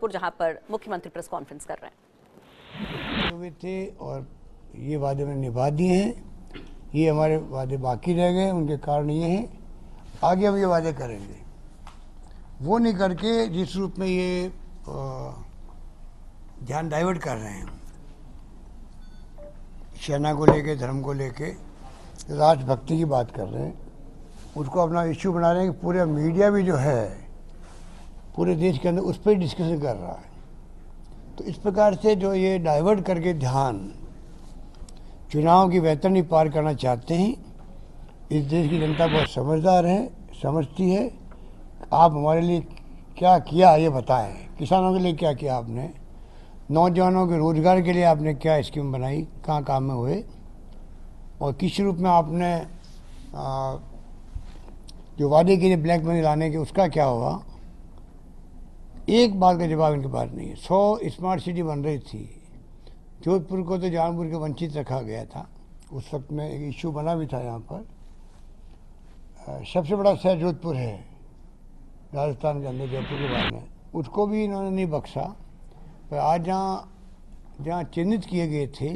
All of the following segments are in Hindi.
जहां पर मुख्यमंत्री प्रेस कॉन्फ्रेंस कर रहे हैं। हुए थे और ये वादे में निभा दिए हैं। ये हमारे वादे बाकी रह गए, उनके कारण ये हैं। आगे हम ये वादे करेंगे, वो नहीं करके जिस रूप में ये ध्यान डाइवर्ट कर रहे हैं सेना को लेके, धर्म को लेके, राजभक्ति की बात कर रहे हैं, उसको अपना इश्यू बना रहे हैं कि पूरे मीडिया भी जो है पूरे देश के अंदर उस पर डिस्कशन कर रहा है। तो इस प्रकार से जो ये डाइवर्ट करके ध्यान चुनाव की बेहतर नहीं पार करना चाहते हैं। इस देश की जनता बहुत समझदार है, समझती है। आप हमारे लिए क्या किया ये बताएं। किसानों के लिए क्या किया आपने, नौजवानों के रोजगार के लिए आपने क्या स्कीम बनाई, कहाँ काम में हुए, और किस रूप में आपने जो वादे के लिए ब्लैक मनी लाने के उसका क्या हुआ। एक बात का जवाब इनके पास नहीं है। 100 स्मार्ट सिटी बन रही थी, जोधपुर को तो जानबूझ के वंचित रखा गया था। उस वक्त में एक इश्यू बना भी था यहाँ पर। सबसे बड़ा शहर जोधपुर है राजस्थान के अंदर, जयपुर के बाद में, उसको भी इन्होंने नहीं बख्शा। पर आज जहाँ चिन्हित किए गए थे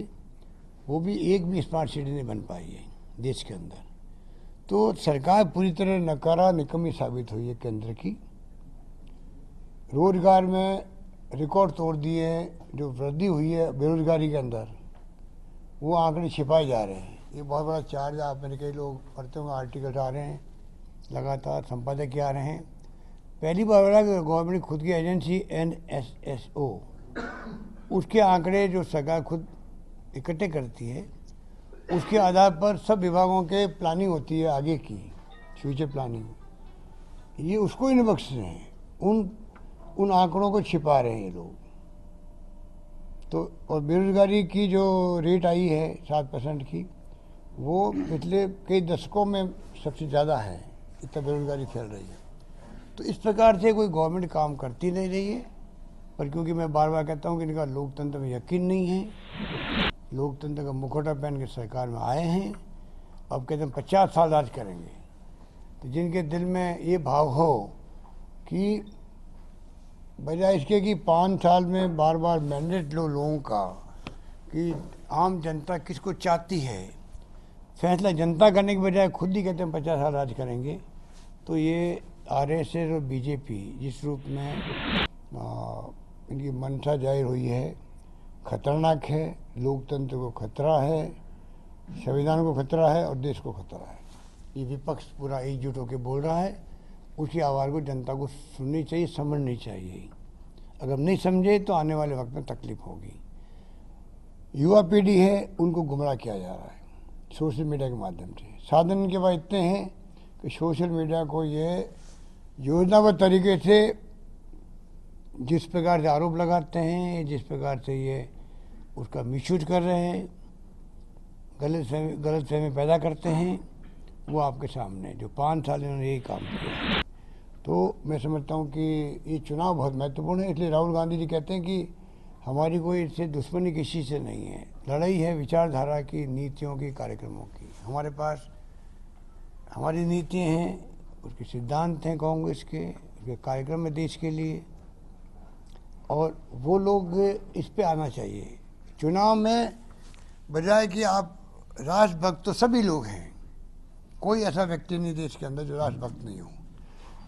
वो भी एक भी स्मार्ट सिटी नहीं बन पाई है देश के अंदर। तो सरकार पूरी तरह नकारा निकम्मी साबित हुई है केंद्र की। रोजगार में रिकॉर्ड तोड़ दिए हैं। जो वृद्धि हुई है बेरोजगारी के अंदर, वो आंकड़े छिपाए जा रहे हैं। ये बहुत बड़ा चार्ज आप मेरे कई लोग पढ़ते होंगे, आर्टिकल्स आ रहे हैं, लगातार संपादक आ रहे हैं। पहली बार हो रहा है कि गवर्नमेंट खुद की एजेंसी NSSO, उसके आंकड़े जो सरकार खुद इकट्ठे करती है, उसके आधार पर सब विभागों के प्लानिंग होती है आगे की, फ्यूचर प्लानिंग। ये उसको ही नहीं बख्श रहे हैं, उन आंकड़ों को छिपा रहे हैं ये लोग। तो और बेरोजगारी की जो रेट आई है 7% की, वो पिछले कई दशकों में सबसे ज़्यादा है। इतना बेरोजगारी फैल रही है। तो इस प्रकार से कोई गवर्नमेंट काम करती नहीं रही है। पर क्योंकि मैं बार बार कहता हूँ कि इनका लोकतंत्र में यकीन नहीं है, लोकतंत्र का मुखौटा पहन के सरकार में आए हैं, अब कहते हैं 50 साल राज करेंगे। तो जिनके दिल में ये भाव हो कि बजाय इसके कि 5 साल में बार बार मैंडेट लो लोगों का कि आम जनता किसको चाहती है, फैसला जनता करने के बजाय खुद ही कहते हैं 50 साल राज करेंगे। तो ये RSS और BJP जिस रूप में इनकी मंशा जाहिर हुई है, खतरनाक है। लोकतंत्र को खतरा है, संविधान को खतरा है और देश को खतरा है। ये विपक्ष पूरा एकजुट होकर बोल रहा है। उसी आवाज़ को जनता को सुननी चाहिए, समझनी चाहिए। अगर नहीं समझे तो आने वाले वक्त में तकलीफ होगी। युवा पीढ़ी है, उनको गुमराह किया जा रहा है सोशल मीडिया के माध्यम से। साधन इनके पास इतने हैं कि सोशल मीडिया को ये योजनाबद्ध तरीके से जिस प्रकार से आरोप लगाते हैं, जिस प्रकार से ये उसका मिसयूज कर रहे हैं, गलत फहमी पैदा करते हैं, वो आपके सामने जो 5 साल इन्होंने यही काम किया। तो मैं समझता हूँ कि ये चुनाव बहुत महत्वपूर्ण है। इसलिए राहुल गांधी जी कहते हैं कि हमारी कोई इससे दुश्मनी किसी से नहीं है, लड़ाई है विचारधारा की, नीतियों की, कार्यक्रमों की। हमारे पास हमारी नीतियाँ हैं, उसके सिद्धांत हैं कांग्रेस के, उसके कार्यक्रम है देश के लिए, और वो लोग इस पे आना चाहिए चुनाव में। बजाय कि आप राष्ट्रभक्त तो सभी लोग हैं, कोई ऐसा व्यक्ति नहीं देश के अंदर जो राष्ट्रभक्त नहीं हो।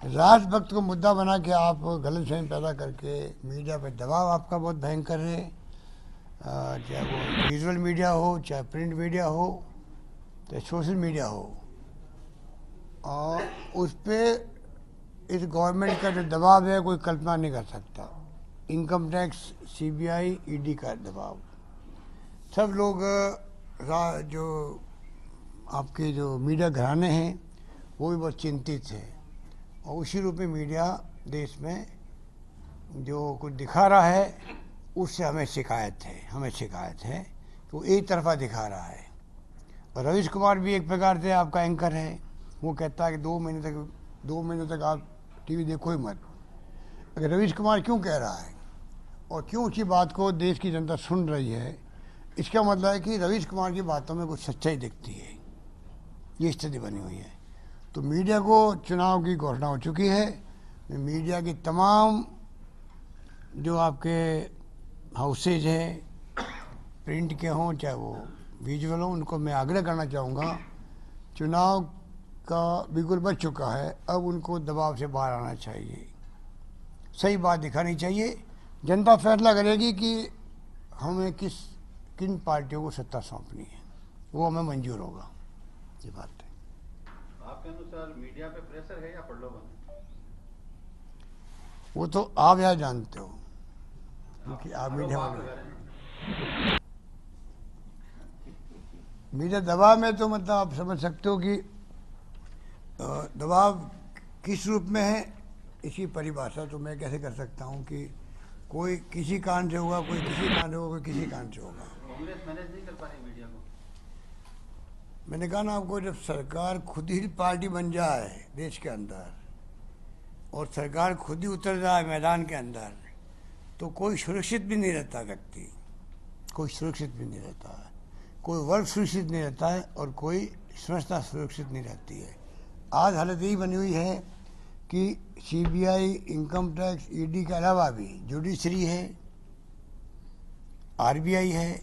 राष्ट्रभक्त को मुद्दा बना के आप गलतफहमी पैदा करके मीडिया पे दबाव आपका बहुत भयंकर है, चाहे वो विजुअल मीडिया हो, चाहे प्रिंट मीडिया हो, चाहे सोशल मीडिया हो, और उस पर इस गवर्नमेंट का जो दबाव है कोई कल्पना नहीं कर सकता। इनकम टैक्स, CBI, ED का दबाव, सब लोग जो आपके जो मीडिया घराने हैं वो भी बहुत चिंतित हैं। और उसी रूप में मीडिया देश में जो कुछ दिखा रहा है उससे हमें शिकायत है तो एक तरफा दिखा रहा है। और रवीश कुमार भी एक प्रकार से आपका एंकर है। वो कहता है कि 2 महीने तक आप TV देखो ही मत। अगर रवीश कुमार क्यों कह रहा है और क्यों उसी बात को देश की जनता सुन रही है, इसका मतलब है कि रवीश कुमार की बातों में कुछ सच्चाई दिखती है। ये स्थिति बनी हुई है। तो मीडिया को चुनाव की घोषणा हो चुकी है। मैं मीडिया की तमाम जो आपके हाउसेज हैं, प्रिंट के हों चाहे वो विजुअल हों, उनको मैं आग्रह करना चाहूँगा, चुनाव का बिल्कुल बच चुका है, अब उनको दबाव से बाहर आना चाहिए, सही बात दिखानी चाहिए। जनता फैसला करेगी कि हमें किन पार्टियों को सत्ता सौंपनी है, वो हमें मंजूर होगा। ये बात है। आपके अनुसार मीडिया पे प्रेशर है या प्रलोभन? वो तो आप यार जानते हो, क्योंकि आप मीडिया वाले। मीडिया दबाव में तो मतलब आप समझ सकते हो कि दबाव किस रूप में है, इसकी परिभाषा तो मैं कैसे कर सकता हूँ कि कोई किसी कारण से होगा, कोई किसी कारण से होगा, कोई किसी कारण से होगा। कांग्रेस मैनेज नहीं कर पा रही मीडिया को। मैंने कहा ना आपको, जब सरकार खुद ही पार्टी बन जाए देश के अंदर और सरकार खुद ही उतर जाए मैदान के अंदर, तो कोई सुरक्षित भी नहीं रहता व्यक्ति, कोई सुरक्षित भी नहीं रहता है, कोई वर्ग सुरक्षित नहीं रहता है और कोई संस्था सुरक्षित नहीं रहती है। आज हालत यही बनी हुई है कि सीबीआई, इनकम टैक्स, ईडी के अलावा भी जुडिशरी है, आरबीआई है,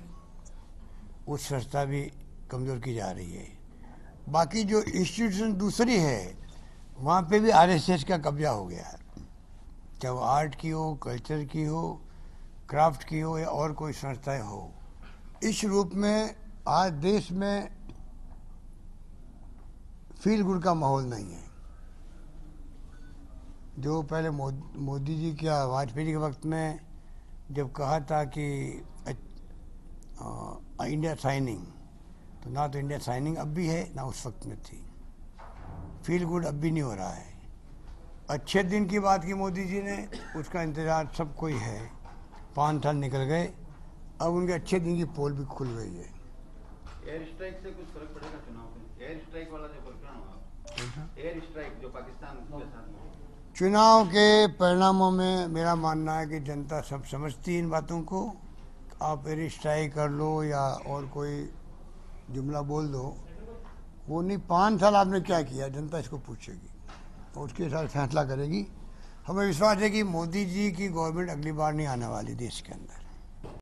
वो संस्था भी कमज़ोर की जा रही है। बाकी जो इंस्टीट्यूशन दूसरी है, वहाँ पे भी आरएसएस का कब्जा हो गया है, चाहे वो आर्ट की हो, कल्चर की हो, क्राफ्ट की हो या और कोई संस्थाएं हो। इस रूप में आज देश में फील गुड का माहौल नहीं है। जो पहले मोदी जी क्या वाजपेयी के वक्त में जब कहा था कि इंडिया साइनिंग, तो ना तो इंडिया साइनिंग अब भी है ना उस वक्त में थी। फील गुड अब भी नहीं हो रहा है। अच्छे दिन की बात की मोदी जी ने, उसका इंतजार सब कोई है। 5 साल निकल गए, अब उनके अच्छे दिन की पोल भी खुल गई है। एयर स्ट्राइक से कुछ फर्क पड़ेगा चुनाव में? एयर स्ट्राइक वाला जो प्रकरण हुआ, एयर स्ट्राइक जो पाकिस्तान के साथ में, चुनाव के परिणामों में मेरा मानना है कि जनता सब समझती है इन बातों को। आप एयर स्ट्राइक कर लो या और कोई जुमला बोल दो, वो नहीं। 5 साल आपने क्या किया, जनता इसको पूछेगी और उसके साथ फैसला करेगी। हमें विश्वास है कि मोदी जी की गवर्नमेंट अगली बार नहीं आने वाली देश के अंदर।